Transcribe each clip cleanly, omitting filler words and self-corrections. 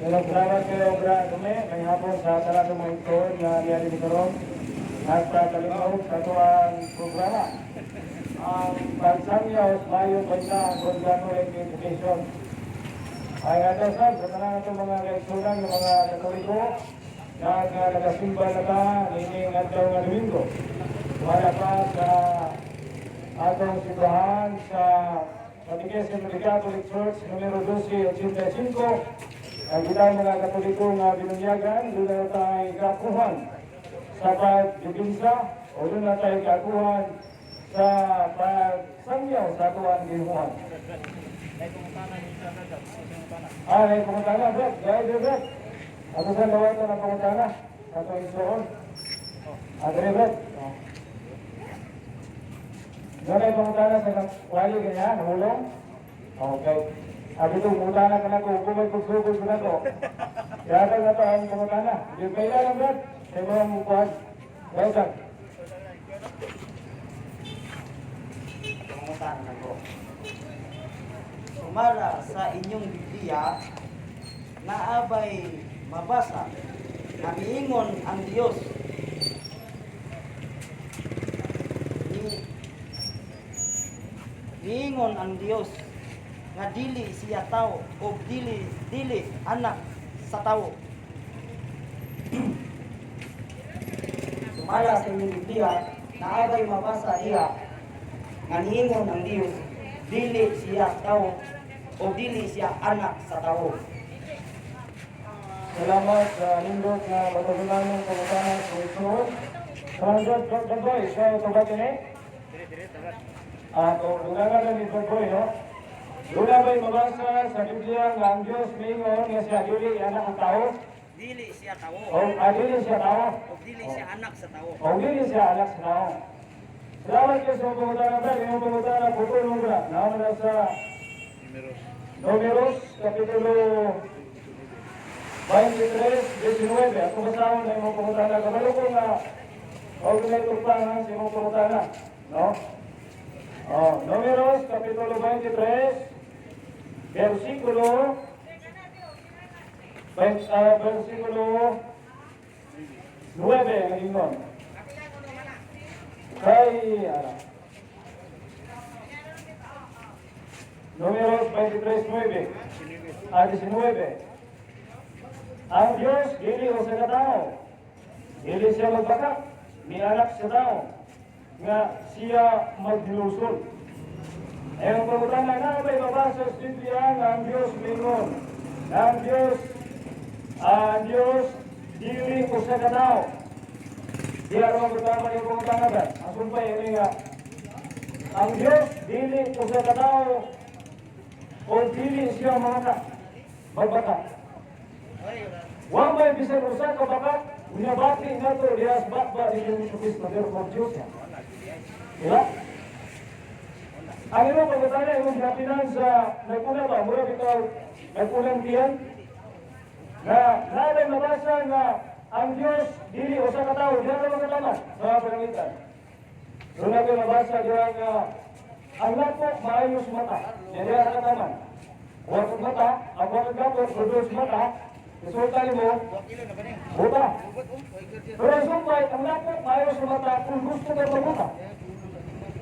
Salamat kayo, Dumi. May hapon sa talatong mga ito na niyari ni Karon at sa kalimaw sa tuwang programa. Ang pagsangyaw sa mayong bansa ang Congratulate Education. Ay natasan sa tanan itong mga kaisunan ng mga Katoliko na nagasimba na ba nining at nga Domingo. Wala pa sa atong simbahan sa Pagpasensyahan ng Catholic Church numero 1285. Ang kita mga Katoliko nga binunyagan, doon na tayo kakuhan sa pag-ibinsa o doon na tayo kakuhan sa pagsangyaw sa tuwang ginuhan. May pumutana, Brad. Gaya din, Brad. Ako sa lawatan ng pumutana sa tuwang isoon. Agre, Brad. Doon ay pumutana sa wali ganyan, nahulong. Okay. Abi ito, pumutana ka na ko, kumay pagsugod ko na ko. Kaya na ito ang pumutana. Hindi kaya lang, Brad. Sa mga mukuhan. Gaya, Brad. Pumutana na ko. Sumala sa inyong Biblia, naabay mabasa na miingon ang Diyos. Miingon ang Diyos nga dili siya tao o dili anak sa tao. Sumala sa inyong Biblia, naabay mabasa niya nga miingon ang Diyos, dili siya tao o dili siya anak sa tao. Salamat sa lindot na matugunan ng pagkakanan sa isoon. Salamat, Dagboy. Siya ito ba tinig? Tunganan lang ni Dagboy, no? Lula ba'y mabasa sa Biblia nga ang Diyos mingon nga siya dili anak ng tao? Dili siya tao. Dili siya tao? O dili siya anak sa tao. Dili siya anak sa tao. Salamat kayo sa pagkakanan, Brad. Yung pagkakanan, putol mo, Brad. Naman na sa Numeros, Kapitulo 23:19. Ako basahon na yung pagkakanan. Kabalo ko nga, huwag na itugtangan sa imong pagkakanan. No? Numeros, Kapitulo 23, versikulo 9 ang ingon. Numeros 23:9 at 19. Ang Diyos dili o sa katao, dili siya magbaka, ni anak sa tao, nga siya maglusol. Ang pagkutana na may mabasa sa Biblia nga ang Diyos mingon, na ang Diyos dili o sa katao. Di araw magkutama yung pagkutana ba? Ang sumpay yung nga, ang Diyos dili o sa katao, o dili siya magbaka. Huwag may bisan usa ka baka, binabati nga ito, lihas bakba, yung Kristo, pero kung Diyos yan. Diba? Ang ino pagkatala, yung hatinan sa nagkulang ba, mura bitaw, nagkulang diyan, na namin mabasa na ang Diyos, dili o sa katao, diyan na magkataman sa mga panangitan. Doon natin mabasa diyan na ang lapok maayos mata, diyan na kataman. Huwag mata, ang wakag lapok, produce mata, resulta mo, buta. Pero sumpay, ang lapok maayos mata, kung gusto ka mabuta.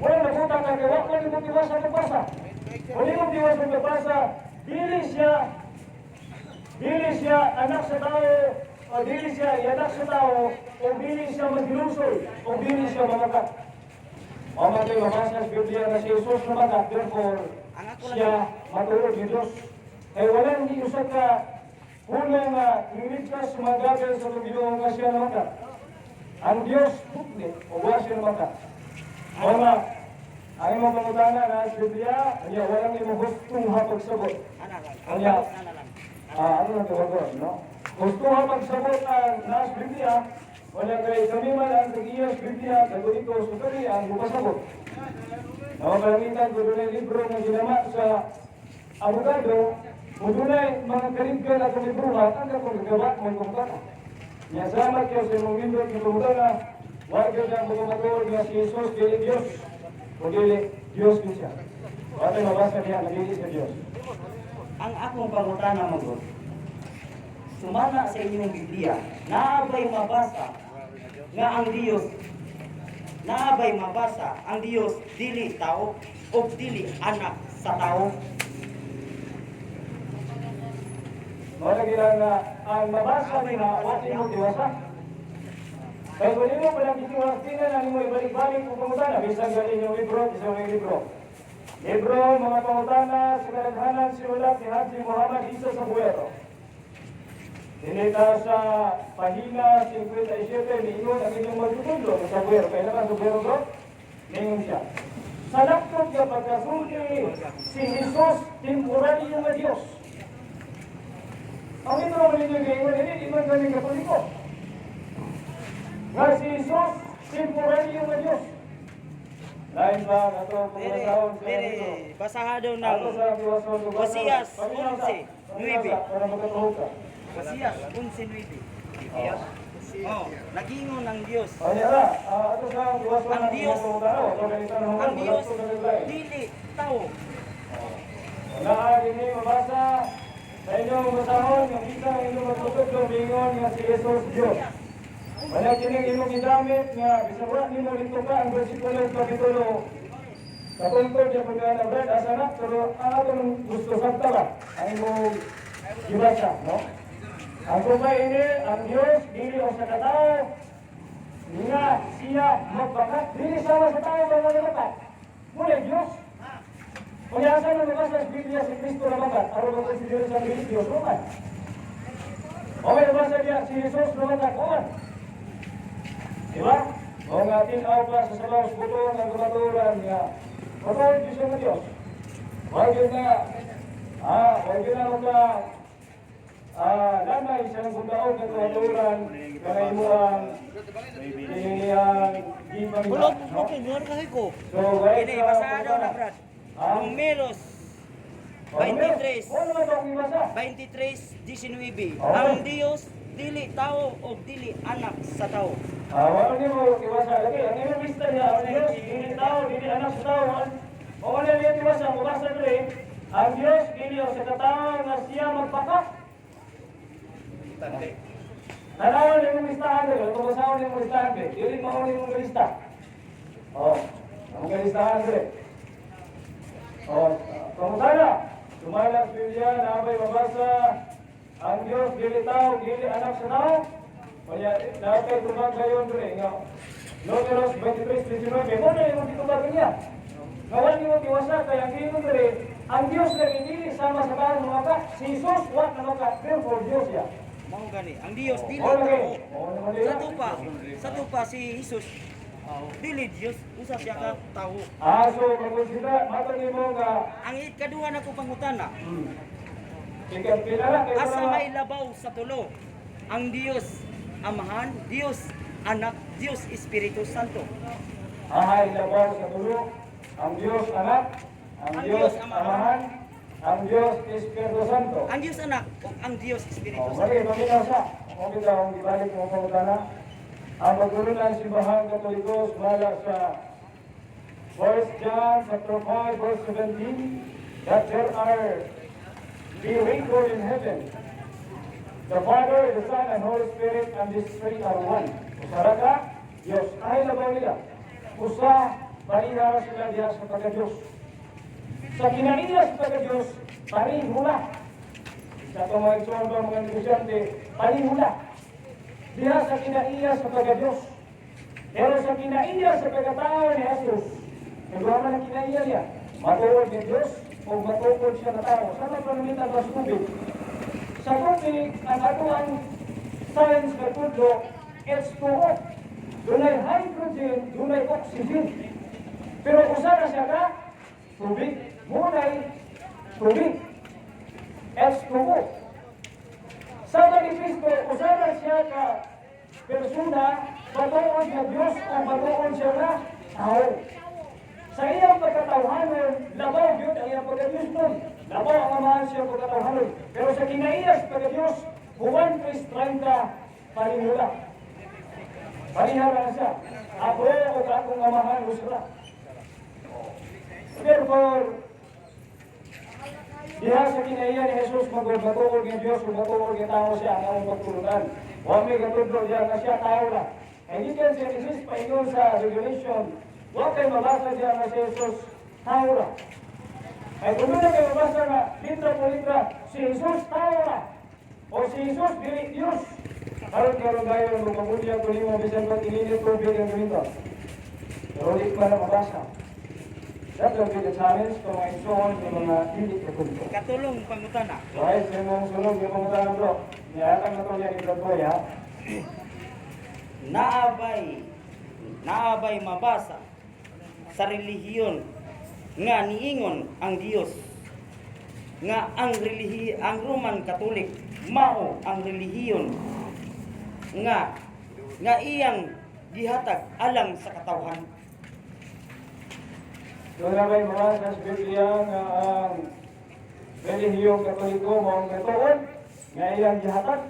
Wala nabuta ka, kaya wak lang yung diwasa magbasa. Kung yung diwasa magbasa, dili siya anak sa tao, o dili siya anak sa tao, o dili siya maglusol, o dili siya mamakat. O matay mabasa sa Biblia na si Jesus mamakat, therefore, siya matulog ni Diyos. Kaya walang di usap ka, unang niligtas sumagagal sa Panginoon nga siya namakat. Ang Diyos, bukli, o wala siya namakat. Wala, ang imong pangutana na sa Biblia, niya walang imong gustong hapagsabot. Kanya, ano na tawag, no? Gustong hapagsabot ang nasa Biblia, wala kay kami man ang tag-iyas Biblia, Katoliko, Sutari, ang bupasabot. Nawapalangitan ko doon ang libro na ginama sa abogado, kung doon ay mga karibgan at libruhan, ang kapag gagawa ng pangutana. Niya, salamat kayo sa imong lindot ng pangutana. Huwag yun ang bumamatol nga si Jesus, dili Diyos, o dili Diyos din siya. At ay mabasa niya, nagigit sa Diyos. Ang akong pangutana mo, sumala sa inyong Biblia, naabay mabasa nga ang Dios, naabay mabasa ang Dios dili tao o dili anak sa tao. Malagi lang na ang mabasa na wati mo diwasa. Kaya kung nimo pa lang itiwastina na nimo ibalik-balik kung pangutana, bisan galing yung libro, isang may libro. Libro, mga pangutana, sa kalaghanan, sinulat ni Haji Muhammad Isa sa Buero. Dinita sa pahina 57, niingon ang inyong magtutundo sa Buero. Kaya naman sa Buero bro, ningon siya. Sa laptop niya pagkasulti, si Jesus, temporary yung Diyos. Ang ito naman ninyo ngayon, hindi iman kami katoliko. Nga si Jesus, temporary yung Diyos. Lain ba, ito ang pagkakaon sa ito. Basahado ng Ako sa kiwason ko. Hosias 11:9. Para magkatuhog ka. Hosias 11:9. Oh, nagingon ng Diyos. Panyara, ito sa kiwason Ang Diyos, ang Diyos, Diyos, dili tao. wala ini mabasa sa inyong masahon, yung isa ang inyong matutok lumingon nga si Jesus Diyos. Wala kining imong gidamit nga bisawat nimo dito ka ang bersikulo sa kapitulo. Sa tungkol niya pagkana bread asana, pero ang atong gusto sabta ba ang imong gibasa, no? Ang kumay ini, ang Diyos, dili o sa katao, nga siya magbakat, dili sama sa tao ba magbakat? Muna Diyos. Kung yasa na nabasa sa Biblia si Kristo na bakat, araw ba si Diyos ang Diyos, Roman? O may nabasa niya si Jesus na bakat, Roman? Diba? O nga tinaw pa sa sabaw sa buto ng gumaturan nga, matawag Diyos ang Diyos. Huwag yun na, huwag yun na mga, lamay siya ng bundaog ng gumaturan, kanay mo ang, iniyang gipang ina, no? So, guys, Ini basahado na brad. Numeros 23. 23:19. Ang Dios dili tao o dili anak sa tao. Wala niyo mo iwasa lagi. Ang imong lista niya, ang Diyos, dili tao, dili anak sa tao. O wala niyo iwasa, mabasa rin. Ang Diyos, dili o sa katao na siya magpakat. Nalawan niyo mong listahan rin. Ito basawan niyo mong listahan rin. Dili mauna niyo mong lista. Ang listahan rin. Kung sana, lumalas Biblia na abay mabasa, ang Diyos, dili tao, dili anak sa tao. Kaya dapat tumag kayo rin. Numeros 23:19. Muna yung titubag niya. Ngawan niyo tiwasa, kaya ang rin, ang Diyos na hindi sama sa tao mga ka, si Jesus, wak na mga therefore Diyos ya. Mao gani, ang Dios dili tao. Sa tupa si Jesus dili Dios, usa siya ka tao. So kung sila, matangin mo nga, Ang ikaduha na ko pangutana, pinala kayo asa may labaw sa tulo? Ang Dios Amahan, Dios Anak, Dios Espiritu Santo. Ahay labaw sa tulo, ang Diyos Anak, ang Diyos Amahan, ang Diyos Espiritu Santo. Ang Dios Anak o ang Dios Espiritu Santo. Mali, paminaw siya. Kung kita ang ibalik mo pangutana, ang pagtuloy ng simbahan Katolikos mula sa 1 John chapter 5 verse 17 that there are be record in heaven. The Father, the Son, and Holy Spirit, and these three are one. Usara ka, Diyos. Ay labaw nila. Usa, parihara sila diya sa pagka-Diyos. Sa kinaiya sa pagka-Diyos, parihula. Sa itong mga isuan ba mga negosyante, parihula. Diya sa kinaiya sa pagka-Diyos. Pero sa kinaiya sa pagkatao ni Jesus, nagwama ng kinaiya niya, matuod ni Diyos o matuod siya na tao. Sana panumitan ba sa tubig? Sa tubig, ang atuang science katudlo, H2O. Dunay hydrogen, dunay oxygen. Pero usara siya ka, tubig. Munay, tubig. H2O. Sa ni Kristo, usara siya ka persona, batuon siya Diyos o batuon siya na tao. Sa iyang pagkatawhanon, labaw yun ang iyang pagka-Diyos nun. Labaw ang amahan siya pagkatawhanon. Pero sa kinaiyas pagka-Diyos, Juan 3:30, palimula. Parihara na siya. Ako o akong amahan mo sila. Therefore, Diha sa kinaiya ni Jesus magmatuod ng Diyos, magmatuod ng tao siya ang among pagtulunan. Huwag may katudlo diya na siya tao na. And you can say, this is paingon sa Revelation. Huwag kayo mabasa diya na si Jesus tao na. Ay kung na kayo mabasa na litra po litra, si Jesus tao na. O si Jesus dili Diyos. Karon tayo ng lumamulya kung lima bisan pag ininit ko bilang ganito. Pero di pa na mabasa. That will be the challenge to my son ng mga hindi katulog. Katulong pangutana. Okay, sa mga sunod yung pangutana bro. Niyatang na to yan yung Brad Boy ha. Naabay mabasa sa relihiyon nga niingon ang Dios nga ang Roman Catholic mao ang relihiyon nga iyang gihatag alang sa katawhan. Doon na ba'y mga sa Biblia nga ang relihiyong katoliko mong katuon nga iyang gihatag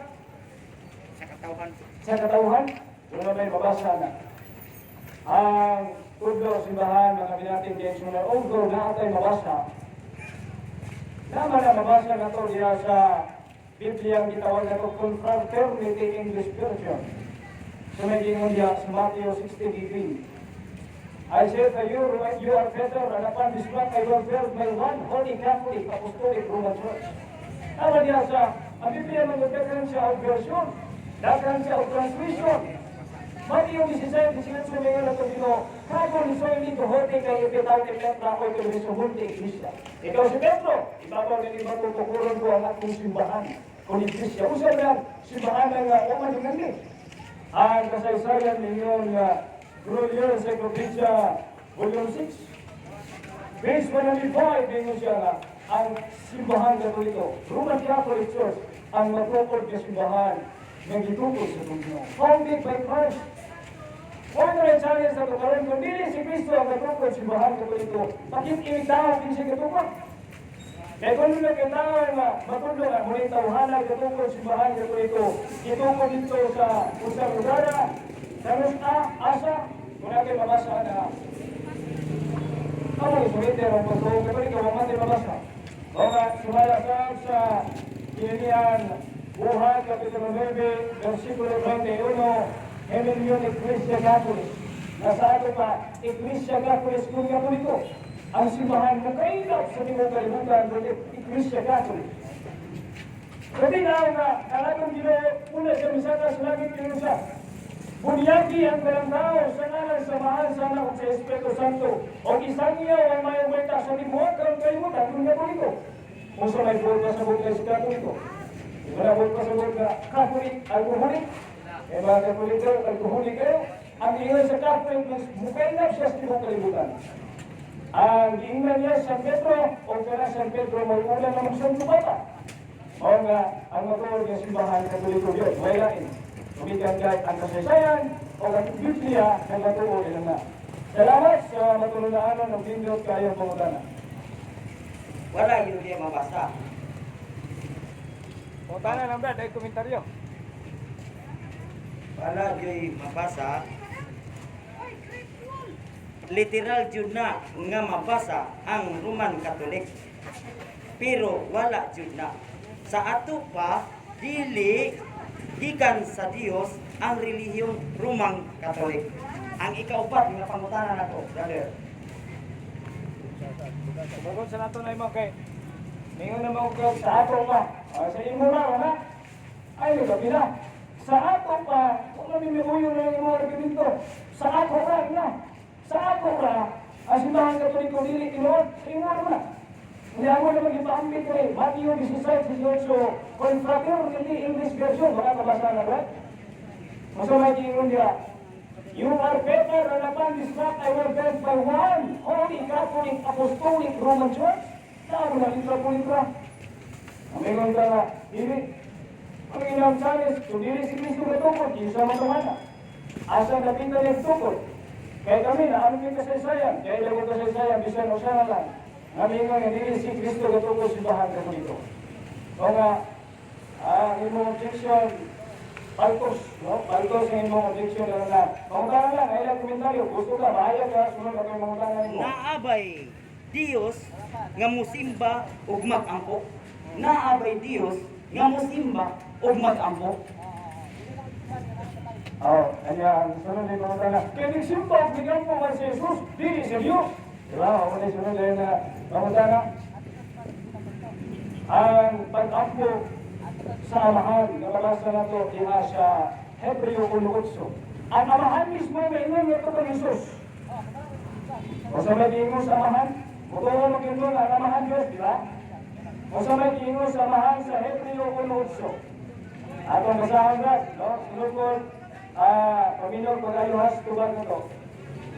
Sa katawhan. sa katawhan. Doon na ba'y mabasa na ang tudlo simbahan mga binating Jason although na atay mabasa naman na mabasa na to diya sa Biblia ang gitawag na to Confraternity English Version. So may gingon diya sa Matthew 16:18. I say to you, you are better, and upon this rock I will build my one holy Catholic Apostolic Roman Church. Tama diya sa, ang Biblia magdagdagan siya ang version, dagdagan siya ang translation. Matthew 16:18 may nga natubino, kago ni Soyli to hote kay ibitaw ni Petra o ito ni Sumunti Iglesia. Ikaw si Petro, ibabaw ni iba tutukuran ko ang akong simbahan. Kung Iglesia, usap yan, simbahan ng Oman yung nandi. Ang kasaysayan ninyo nga Rogelio Caliso, Volume 6. Page 105, bingo siya nga, ang simbahan Katoliko, Roman Catholic Church, ang matupod na simbahan ng gitukod sa mundo. Founded by Christ. Huwag na rin challenge sa tukaroon, kung dili si Kristo ang katupod simbahan Katoliko, bakit imitawag din siya katupod? Kaya kung nila kintawan nga, matulog nga, muli tawhanan katupod simbahan Katoliko, itukod dito sa usang lugar, Terus asa, kung natin mabasa na ang isulite ang pagkong kapag ikaw ang natin mabasa. O nga, sumalasag sa kinilian Buhay, Kapitulo 9, versikulo 21, Emilyon Iglesia Catholic. Nasa ato pa, Iglesia Catholic kung Katoliko. Ang simbahan na kailap sa timong kalimutan ng Iglesia Catholic. Kasi nga, kalagang Ginoo, una siya misaka sa langit kinusa. Bunyagi ang dalang tao sa ngalan sa mahal sa anak sa Espiritu Santo. O isang iyo ay may umwenta sa limuha kang kalimutan ng Katoliko. Kung sa may buhay pa sa buhay sa Katoliko. Wala buhay pa sa buhay na Katolik, alkoholik. Eh mga Katoliko, alkoholik kayo. Ang ingat sa Katolik, mukainap siya sa limang kalimutan. Ang giingnan niya San Pedro, o kaya San Pedro, may ulan ng Santo Papa. O nga, ang matulog ng simbahan Katoliko yun, may lain. Tumigan kahit ang kasaysayan o ang Biblia ng matuo ilang na. Salamat sa matulunaanan ng pindot kayong pangutana. Wala yun diya mabasa. Pangutana lang ba? Dahil komentaryo. Wala yun mabasa. Literal yun na nga mabasa ang Roman Catholic. Pero wala yun na. Sa ato pa, dili gikan sa Dios ang relihiyong Roman Catholic. Ang ikaupat nga pangutana nato, brother. Sumugod sa nato na mo kay ningon na mo ko sa ato pa. Sa imo na ha. Ay gabi na. Sa ato pa, kung namimiuyo na yung mga argumento. Sa ato pa na. Sa ato pa, ang simbahan Katoliko dili tinuod, imo na. Hindi ako na mag-ipaambit ko eh. Matthew 16:18, Confraternity English Version. Wala kabasa na ba? Masama yung niya. You are better and upon this rock I will build by one Holy Catholic Apostolic Roman Church. Saan na litra po litra? Ang ingon ka na, dili. Ang inang challenge, kung dili si Kristo natukod, isa matuhana. Asa na pinta niya tukod. Kaya kami na, ano yung kasaysayan? Kaya ilang yung kasaysayan, bisan o sana lang. Namin nga hindi si Kristo katungkol simbahan Katoliko. O nga, ang imong objection, paltos, no? Paltos ang imong objection na. Mangutana lang, ay lang komentaryo. Gusto ka, bahaya ka, sunod ka yung mangutana mo. Dios nga musimba ug mag-ampo. Naabay Dios nga musimba ug mag-ampo. Kanya, sunod din mga tala. Kaya nagsimba ang pinampo man si Jesus, dili sa Diyos. Diba? Ako na sunod din na mga tala. Ang pag-ampo sa amahan, nababasa na ito, diha sa Hebreo 1:8. Ang amahan mismo may ingon ito kang Jesus. O sa may ingon sa amahan, mutuwa mag-ingon ang amahan Diyos, di ba? O sa may ingon sa amahan sa Hebreo 1:8. Atong basahan na, no? Sunod ko, Panginoon pag-ayuhas tubag na ito.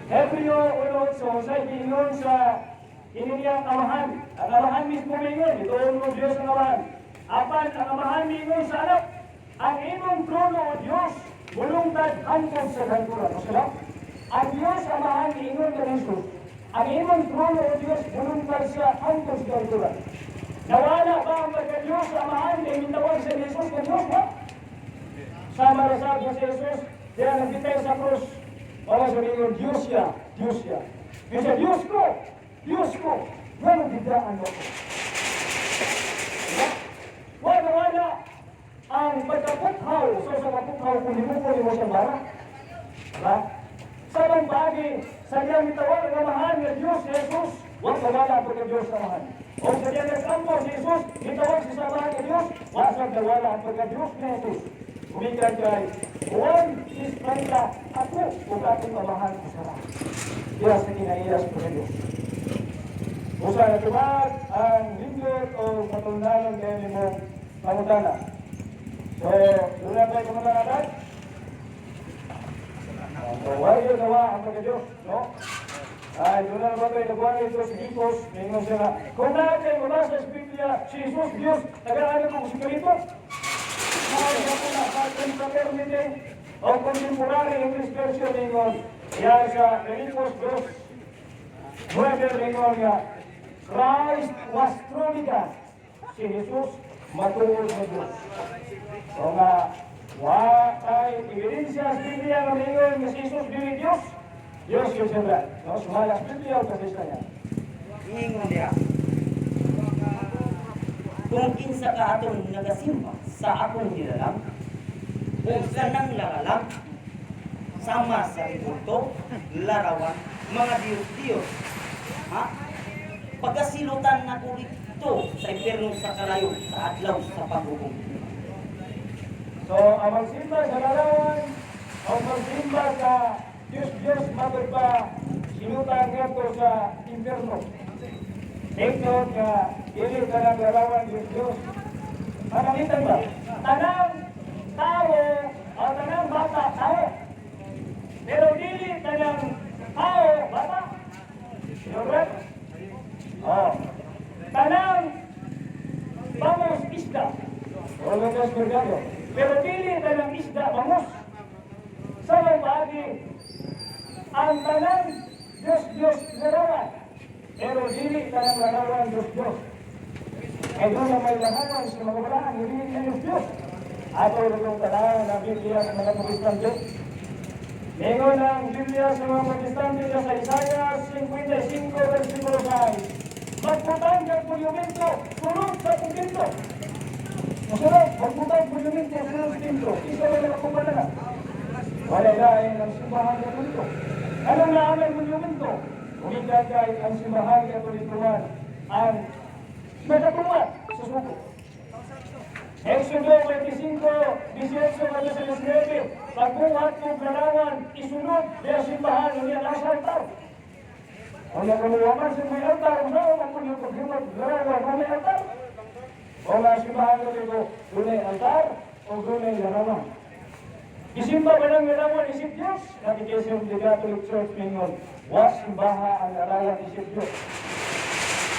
Hebreo 1:8, sa ingon sa iniyang amahan. Ang amahan mismo may ingon, ito ang Diyos ng amahan. Apan ang amahan may ingon sa anak, ang imong trono o Diyos, mulungtad hangtod sa kanturan. O sila, ang Diyos amahan may ingon ka Jesus, ang imong trono o Diyos, mulungtad siya hangtod sa kanturan. Nawala ba ang pagka-Diyos amahan na imitawag sa Jesus ka Diyos ba? Sama na sa si Jesus, diya nagbitay sa krus. Mga sabihin, Diyos siya, Diyos siya. Kasi Diyos ko, nga bigdaan mo ko. Wala ang pagkaputhaw, so sa kaputhaw, kung himukunin mo siyang bara. Diba? Sa bang bagay, sa niyang itawag ang amahan ng Diyos, Jesus, wala ang pagka-Diyos amahan. O sa niyang nagsampo si Jesus, itawag si sa amahan ng Diyos, wala ang pagka-Diyos na Jesus. Umikan kay, Juan Ispanta, ako, kung aking amahan ko sarap. Kaya sa kinailas ko ng Diyos. Usa na tubag, ang lindot o patunayan kayo ni mo pangutana. So, doon na tayo kumutana natin. So, wala yun nawa ang pagka-Diyos, no? Doon na ba tayo nabuhan ito si Jesus, mingon siya na, kung na kayo mabasa sa Biblia, si Jesus, Diyos, nag-aaral ko si Kalito. Mga po na sa contemporary o contemporary English version ningon, yan sa Filipos 2, 9 ningon nga, Christ was truly God. Si Jesus, matungol sa Diyos. O nga, ay ebidensya sa Biblia nga ningon nga si Jesus dili Diyos, Diyos yung siyempre. No, sumalas Biblia o kabisa niya. Ingon niya, kung kinsa ka atong nagasimba sa akong nilalang, kung sanang laralang, sama sa ibulto, larawan, mga Diyos-Diyos, ha? Pagkasilutan na ko dito sa impyerno sa kalayo, sa adlaw sa paghukom. So, ang magsimba sa larawan, ang magsimba sa Diyos-Diyos, magpa sinutan nito sa impyerno. Take note nga, dili ka ng larawan Diyos-Diyos. Manamitan ba? Tanang tao o tanang bata, tao. Pero dili tanang tao, bata. Correct? Tanang bangus isda. O landas mergado. Pero dili tanang isda, bangus. Sa mga bagay, ang tanang Diyos-Diyos larawan. Pero dili tanang larawan Diyos-Diyos. Kaya doon na may larawan sa mga balaan, hindi na Diyos-Diyos. Ato rin tanawan ng Biblia sa mga protestante. Lingon ang Biblia sa mga protestante sa Isaiah 55, versikulo 6. Magputang ng pulyumento, sunod sa pulyumento. Masunod, magputang pulyumento, sunod sa pulyumento. Isa ba na kumala na? Wala dahil ang simbahan ng pulyumento. Anong naaman pulyumento? Umikat kahit ang simbahan ng pulyumento ang magkatuwa sa suko. Exodo 25, 18-19, pagbuhat ng larawan, isunod na simbahan ng yan ang altar. Ang nakaluwaman sa may altar, ang punyong paghimat, larawan ng may altar. O nga simbahan ng ito, dunay altar o dunay larawan. Isimba ba ng larawan isip Diyos? Natikisyon di Catholic Church mingon, was simbaha ang larawan isip Diyos.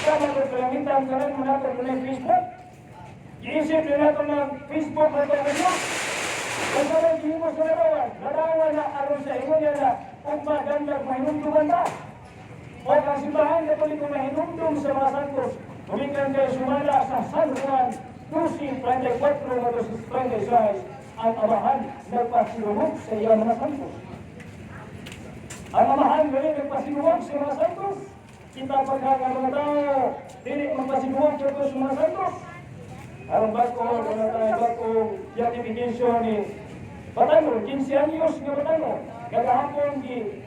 Sama ko palangitan ka rin muna ito ng Facebook. Iisip nyo natin ng Facebook na ito ng Diyos. Kung sa mga gihimo sa larawan na aron sa inyo niya na kung magandang mahinumduman ba? O ang simbahan na tuloy kung mahinumdum sa mga santos, kumikan kayo sumala sa San Juan 12:34-36, ang amahan nagpasilumog sa iyang mga santos. Ang amahan ngayon nagpasilumog sa mga santos. kita pagkaka mga tao, dili magpasiguan sa ito sa mga santos. Ang bago, mga tayo, bago beatification ni Batangon, 15 anyos nga Batangon, gagahapon di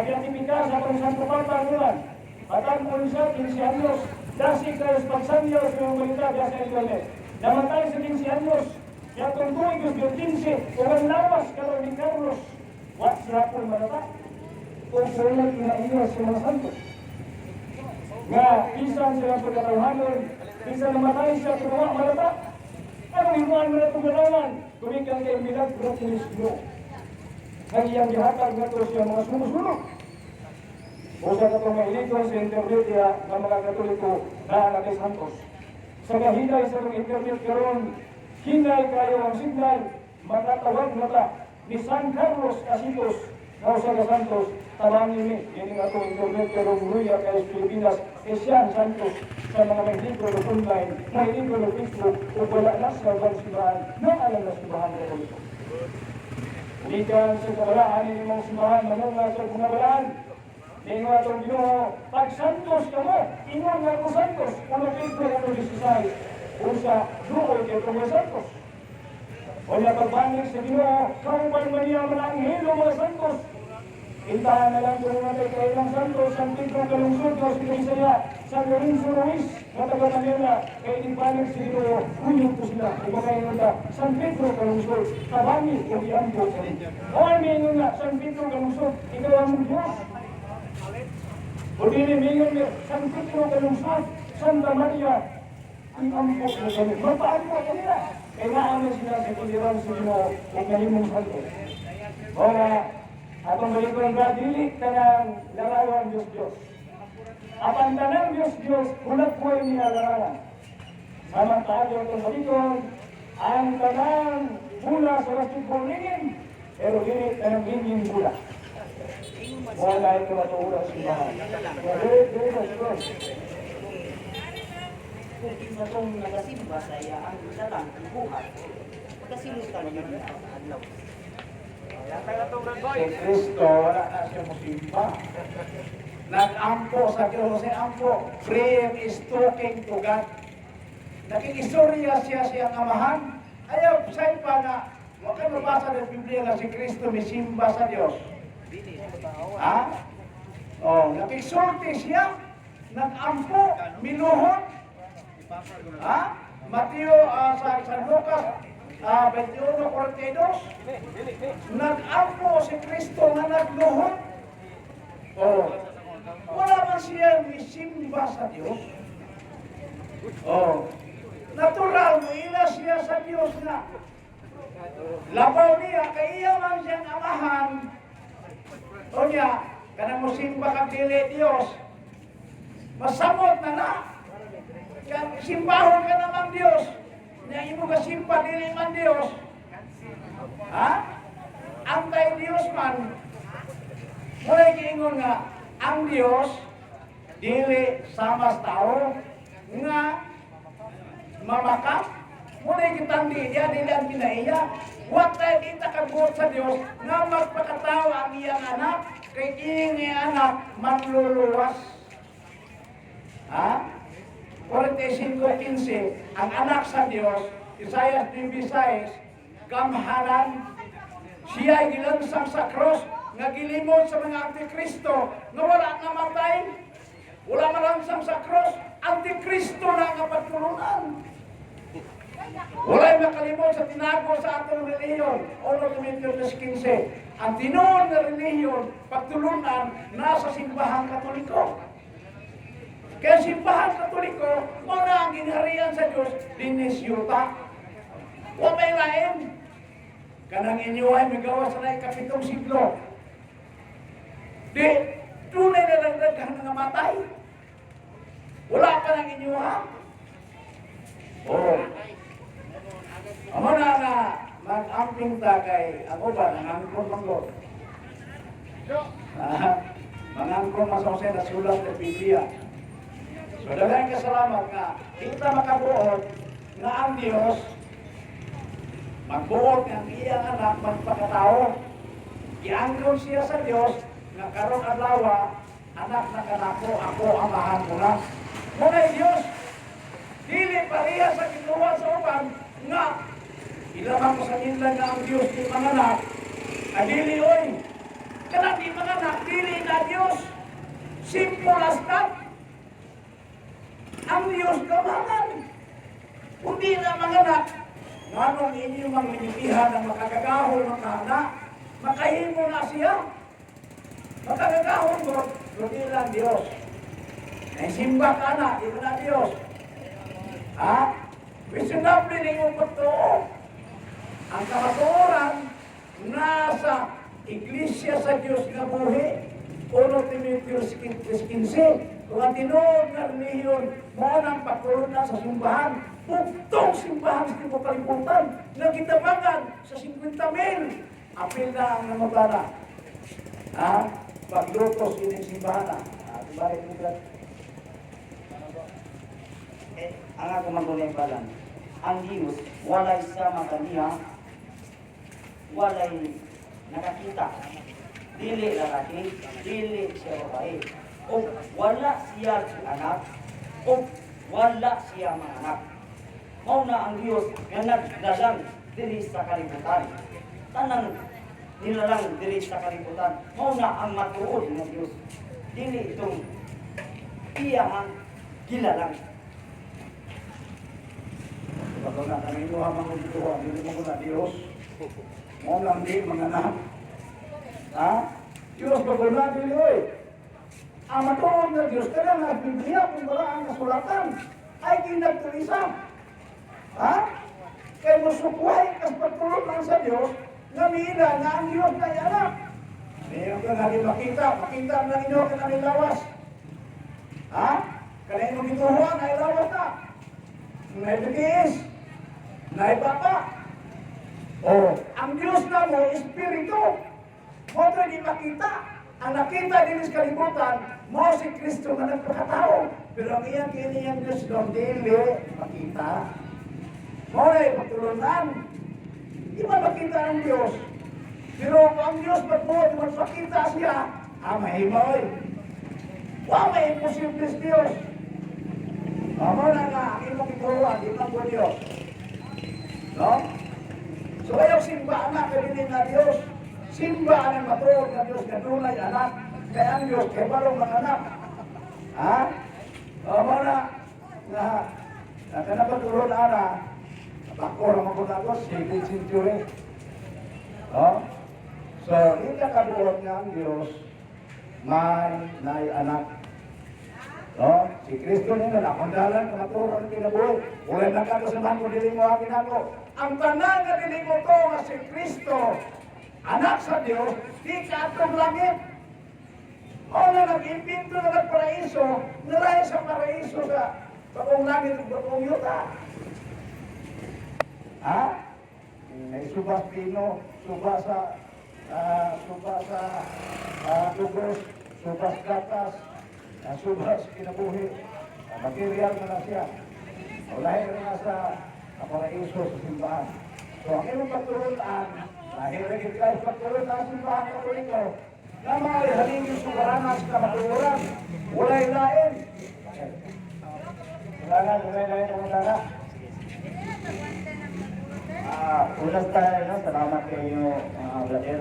beatifika sa itong Santo Papa Nulan. Batangon siya, 15 anyos, dasi kayo sa pagsanyaw sa mga balita, dasi internet. Namatay sa 15 anyos, kaya itong tuwing yung 15, kung ang lawas ka ni Carlos, what's rapon manata? Kung sulat inaiwas sa mga santos. Nga, isang silang pagkatawhanon, isang namatay siya sa mga manata. Anong himuan mo na itong ganawan? Tumikan kay milagro sinislo. Nagyang gihatag na ito siya mga sumusunod. O sa katong mailito sa internet niya ng mga Katoliko na anak Santos. Sa kahinay sa mga internet karon, hinay kayo ang signal, matatawag na ta ni San Carlos Casitos na sa Santos, tabangin ni, yun nga itong internet karong Ruya kayo sa Pilipinas, Sian Santos sa mga may libro na online, may libro na Facebook, o wala na sa simbahan, na alam na simbahan na Katoliko. Likan sa kabalaan, yung mga simbahan, manunga sa kumabalaan, Ningo atong Ginoo, pag santos ka mo, ingon nga ko santos, kung Pedro ano 16, kung sa duoy kay mga santos. O niya pagbanig sa Ginoo, kung palmaniya mananghilo mga santos, intahan na lang kung natin kay ilang santos, San Pedro kalungsod, o si Bisaya, San Lorenzo Ruiz, matagal na nila, kay ipanig sa Ginoo, uyong ko sila, kumakain na San Pedro kalungsod, tabani o iambo sa rin. O ay may nga, San Pedro kalungsod, ikaw ang Diyos. O dili mingon ni San Pedro kalungsod, Santa Maria, iambo sa rin. Mapaan mo kanila. Kaya naman sila sa kuliran sa Ginoo, kung kahimong santo. O nga, atong balikon ba, dili ka ng larawan Diyos-Diyos. Apang tanang Diyos-Diyos, hulat po yung nilalarawan. Samantala itong balikon, ang tanang mula sa rasipong lingin, pero dili tanang lingin mula. Wala ito matuurang simbahan. Dili na Diyos. Kung isa kong nagasimba sa iya, ang dalang kuha, magkasimutan yun na ang adlaw. Si Kristo, wala na siya musimba. Nag-ampo sa Diyos, ampo, prayer is talking to God. Nakikisorya siya siyang amahan. Ayaw, sa'yo pa na, huwag kayo mabasa ng Biblia na si Kristo may simba sa Diyos. Ha? O, nakikisorti siya, nag-ampo, minuhon. Ha? Mateo sa Lucas 21:42, nag-ampo si Kristo na nagluhod. Oh, wala man siya misimba sa Diyos. Oh, natural mo ila siya sa Diyos na labaw niya, kaya iya man siyang amahan. O niya, kanang musimba kang dili Diyos, masamot na. Simbahon ka naman Diyos. Na imo ka simpa dili man Diyos. Ha? Antay Diyos man. Mula giingon nga, ang Diyos dili sama sa tao nga mamakap. Mula gitandi iya dili ang pinaiya. What tayo kita kabuot sa Diyos nga magpakatao ang iyang anak kay iyang anak manluluwas. Ha? 45:15, ang anak sa Diyos, Isaiah 3:6, gamhanan, siya ay gilansang sa cross, nga gilimod sa mga antikristo, nga wala namatay, wala malansang sa cross, antikristo na nga pagtulunan. Wala'y makalimod sa tinago sa atong reliyon, 1 Corintios 15, ang tinuod na reliyon, pagtulunan, nasa simbahang Katoliko. Kaya simbahan Katoliko, muna ang ginharian sa Diyos, dinis yuta. Huwag may lain. Kanang inyo ay magawa sa na 7 siglo. Di, tunay na nagdagang nga matay. Wala pa ng inyo ha? Oo. Amo na nga, mag-amping ta kay ako ba, nangangkong manggol. Mangangkong masosay na sulat ng Biblia. So, daghang kasalamat nga, kita makabuot nga ang Diyos, magbuot ng iyang anak, magpakatao, iangkon siya sa Diyos, nga karong adlaw, anak na kanako, ako amahan mo na. Muna Diyos, dili pariya sa kinuha sa uban, nga, ilamang ko sa nila nga ang Diyos di manganak, adili oy, kanang di manganak, dili na Diyos, simple as that. Ang Diyos gamangan, kundi na manganak, nganong inyong mga minitihan ang makagagahol ng anak, makahimo na siya, makagagahol mo, kundi lang Diyos. Ay simba ka na, di na Diyos. Ha? Reasonable na yung pagtuo. Ang kamatuoran, nasa Iglesia sa Diyos nga buhi, 1 Timoteos 15, kung ang tinuod na relihiyon, mo nang pagtuloy na sa simbahan, buktong simbahan sa tipo kalibutan, nagkitabangan sa 50,000. Apil na ang namagana. Ha? Paglutos yun yung simbahan na. Balik mo ka. Ang ako magunay balan, ang Diyos, walay sa makaniya, walay nakakita. Dili lalaki, dili siya babae. O wala siya anak, o wala siya mga anak. Mauna ang Diyos nga naglalang diri sa kalibutan. Tanang nilalang diri sa kalibutan. Mauna ang matuod ng Diyos. Dili itong iyahang gilalang. Bago na kami ito habang magtuwa, hindi mo na Diyos. Mo lang di mga anak. Ha? Diyos bago na dili oy. Ang matuod na Diyos kaya nga Biblia kung wala ang kasulatan ay kinagtuisa. Ha? Kaya musukway kas pagtulog lang sa Diyos na miila na ang Diyos na anak. Mayroon ka natin makita ang inyo ka namin lawas. Ha? Kaya yung gituhuan ay lawas na. May bigis. May bata. O, ang Diyos na mo, Espiritu. Mo ito hindi makita. Ang nakita din sa kalibutan, mo si Kristo na nagpakatao. Pero ang iyan kiniyang Diyos doon, dili makita. Mo na ipagtulunan. Di ba makita ang Diyos? Pero ang Diyos magbuot, magpakita siya, mahimoy. Wow, may imposible sa Diyos. Mo na nga, ang imong ituruan, di ba po Diyos? No? So ayaw simba anak, kaya na Diyos. Simba ang matuod na Diyos, kadunay anak. Kaya ang Diyos, kaya balong mga anak. Ha? Mo na, nakanapagtulon na, bako naman ko na ito, 2nd century. No? So, hindi kabuot nga ang Diyos, may anak. No? Si Kristo nila, nakundalan, kamaturon, kinabuhay. Ulay na kakasabahan ko, dili mo akin ako. Ang tanang na dili mo to nga si Kristo, anak sa Diyos, di ka atong langit. O na nag-impinto na nagparaiso, nalay sa paraiso sa bagong langit at bagong yuta. Ha? May subas pino, subas sa tugos, subas gatas, subas kinabuhi, material na siya. Lahir na sa paraiso sa simbahan. So ang iyong pagturunan, lahir na kayo pagturunan sa simbahan ng Katoliko, na mga ihalin yung subaranas na matururan, walay lain. Walay lain ang mga. Ulas tayo, no? Salamat kayo, brother.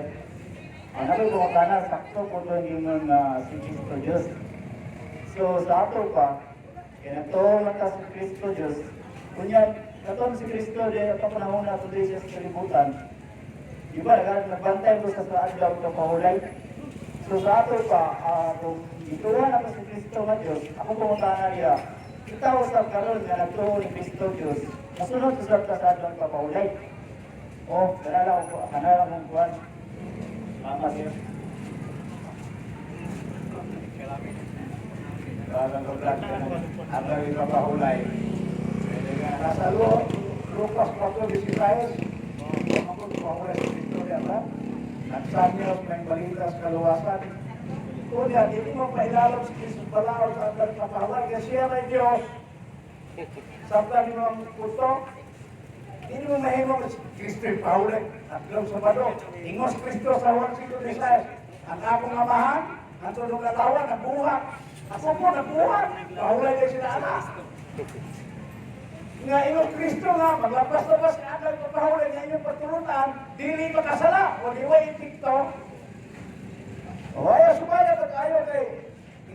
Nabi ko kana, sakto po ito yung si Cristo Diyos. So, sa ato pa, kaya ito mata si Cristo Diyos. Kunya, katong si Cristo, ito panahon na ito siya sa kalibutan. Diba, nagbantay ko sa adlaw ito pahulay. So, sa ato pa, kung ituwan ako si Cristo nga Diyos, ako pumunta na niya, ikaw sa karon nga nagtuon ni Cristo Diyos, masunod sa adlaw ito pahulay. Oh, kanala ko, kanala mong kuhan. Salamat yun. Parang pagkat ka na, habang ipapahulay. Nasa Lucas 4:16, ako pahulay sa Victoria ba? Nagsanyos ng balita sa kaluwasan. Kunya, hindi mo pailalap si Jesus Balao sa ating papahulay, kasi siya na Diyos. Samtang mo ang puto, hindi mo mahimo si Kristo yung pahulay at lang sa bado. Ingos Kristo sa 1:6, ang akong amahan, Ang tunong katawan, nabuhat. Ako po, nabuhat. Mahulay kayo sila anak. Nga iyong Kristo nga, maglabas-labas ka agad pagpahulay nga inyong patulutan, dili makasala. Huwag iway itikto. O ayaw, sumaya pag ayaw kay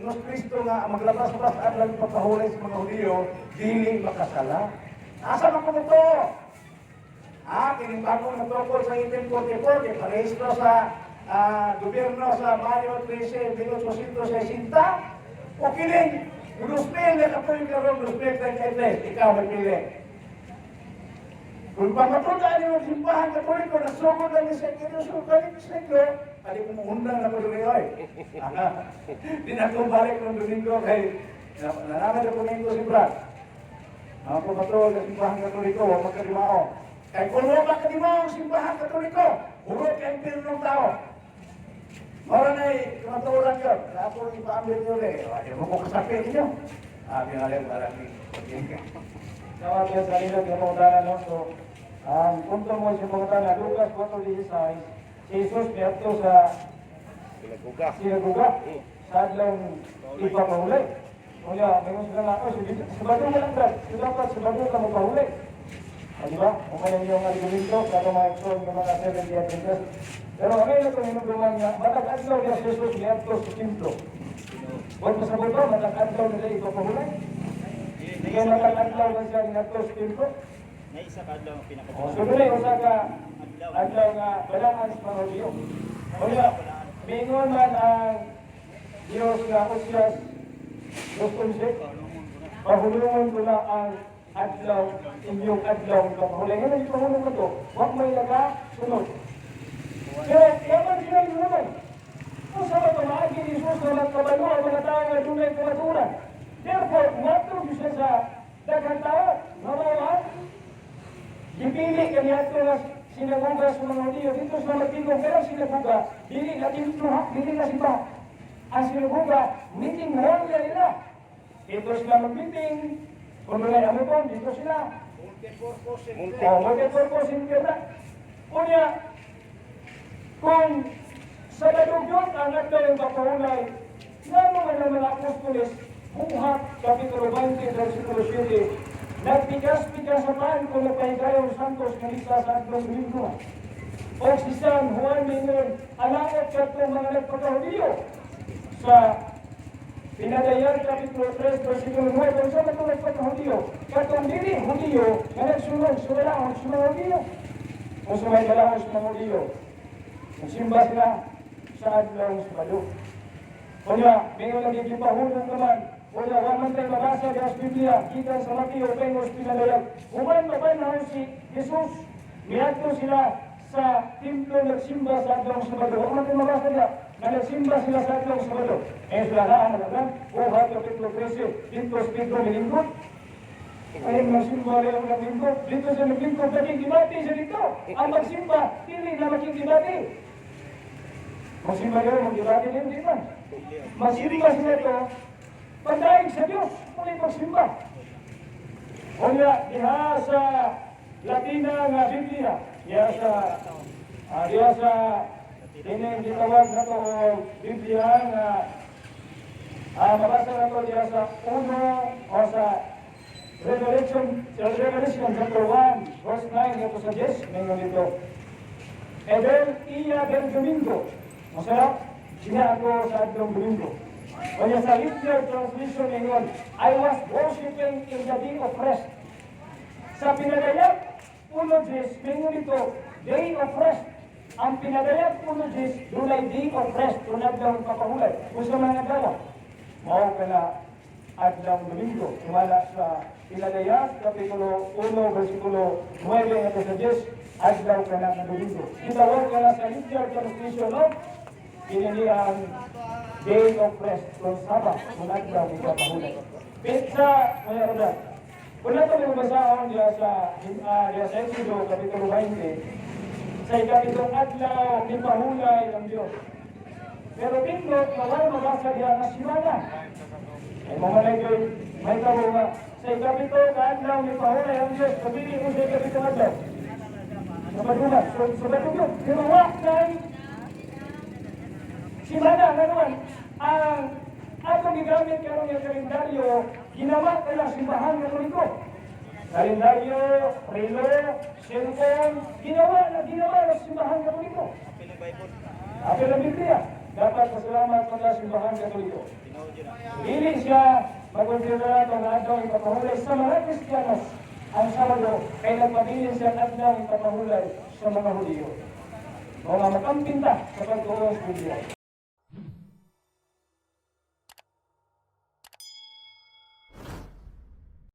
iyong Kristo nga, maglabas-labas agad pagpahulay sa mga Hudiyo, dili makasala. Asa man ko ito? Kining bagong natungkol sa 1844, kay parehistro sa gobyerno sa Mayo 13, 1860, o kining 2000 na kapoy karon 2033, ikaw magpili. Kung pamatulaan niyo ang simbahan katoliko, nasugod lang sa inyo, sugod sa inyo, ali ko muundang na ko doon ay. Di na ko balik ng Domingo kay nalaman ako ngayon ko si Brad. Ang pamatulaan ng simbahan katoliko, huwag magkalimao. Kaya kung huwag magkalimao ang simbahan katoliko, hurot ka impirno ng tao. Mara na kumaturan yun. Kaya po ipaambil nyo rin. Hindi mo ko kasapin ninyo. Pinalip marami. Tawag yan sa nila, pinapangutanan, no? So, ang punto mo sa pangutanan, Lucas 4:16, si Jesus piyarto sa sinaguga. Sa adlang ipapahuli. Kaya, mayroon sila nga, sa bago mo lang, Brad. Dapat sa bago ka magpahuli. Diba? Kung kaya yung argumento, kato mga eksyon ng mga 70 Adventist. Pero ngayon ito, minugulungan nga, matag-adlaw niya si Jesus niyato sa templo. Huwag masabot ko, matag-adlaw nila ipapahulay. Hindi kayo matag-adlaw na siya niyato sa templo. Na isa ka adlaw ang O, pinakabuhay. siguro yung usa ka adlaw nga balangan sa mga Diyo. O nga, mingon man ang Diyos nga Usyas, Gustonsik, pahulungan ko na ang adlaw, inyong adlaw ng pahulay. Ngayon, yung pahulong ko to, huwag may sunod. Pero, yaman sila yung naman. Kung sa mga maagi ni Jesus na nagkabalo ang mga tao na dunay kumaturan. Therefore, matog siya sa daghang tao. Mamawan, dipili kami ato na sinaguga sa mga Hudiyo. Dito sa magtigong, pero sinaguga, dili na tinuha, dili na simba. Ang sinaguga, meeting hall na nila. Dito sila mag-meeting. Kung may amipon, dito sila. Multi-purpose in Kira. Kunya, kung sa Badugyon, ang adlaw yung papahulay, lalo nga ng mga apostoles, Buhat, Kapitulo 20, versikulo 7, nagpikas-pikas sa paan kung nagpahigayong Santos kalisa sa adlaw Domingo. O si San Juan Minor, alakot ka itong mga nagpakahudiyo sa Pinadayan, Kapitulo 3, versikulo 9, kung saan itong nagpakahudiyo, katong dili Hudiyo, na nagsunod, sumalahon sa mga Hudiyo. Kung sumalahon sa mga Hudiyo, nagsimba sila sa adlaw sa Balo. Kaya, mayroon nagiging pahulong naman. Kaya, waman tayo mabasa sa Biblia, kita sa Mateo, Pengos, Pinalayan. Human mapanahon si Jesus, miyato sila sa templo nagsimba sa adlaw sa Balo. Human tayo mabasa niya, na nagsimba sila sa adlaw sa Balo. Sila na, Kuha, Kapitulo 13, dito sa Pedro Milingkod. Ay, magsimba rin ang naglingkod. Dito sa naglingkod, naging dibati siya dito. Ang magsimba, hindi na maging dibati. Magsimba rin, mag-dibati din, di ba? Magsimba sila ito, pandaig sa Diyos, muli magsimba. Kaya, diha sa Latina nga Biblia, diha sa ining gitawag na ito Biblia nga mabasa na ito diha sa 1 o sa Revelation chapter 1, verse 9, ito sa 10, ngayon dito. Edel iya del Domingo. Masarap, siya ako sa adlong Domingo. Kaya sa literal translation ngayon, I was worshiping in the day of rest. Sa pinadayag, 1 ngayon dito, day of rest. Ang pinadayag 1 dunay day of rest, tunad ng papahulay. Kung sa mga dala, mao ka na adlong Domingo. Kumala sa pinadayag, Kapitulo 1, versikulo 9, ito sa 10, adlaw ka na ng Domingo. Itawag ka na sa literal translation, no? Pinili ang day of rest, kung Sabbath, kung adlaw, ikaw pahulay. Pizza, kaya rin. Kung nato may basahon diya sa Exodo, Kapitulo 20, sa ikapitong adlaw, ipahulay ang Diyos. Pero pindot, mawala mabasa diya na simana. Ay mga nagay, may tabo nga. Sa ikapitong adlaw, ipahulay ang Diyos. Pabili mo sa ikapitong adlaw. Sa Badungan, sa Badungan. Pero wak na simana, nga naman. ang atong gigamit karon nga kalendaryo ginawa kala simbahan Katoliko. Kalendaryo, relo, cellphone, ginawa na simbahan Katoliko. Apil ang Biblia, dapat pasalamat sa simbahan Katoliko. Dili siya mag-considera itong adlaw ipapahulay sa mga Kristiyanos ang Sabado kay nagpabilin siya ang adlaw ipapahulay sa mga Hudiyo. Mga makampinta sa pagtuon sa Biblia.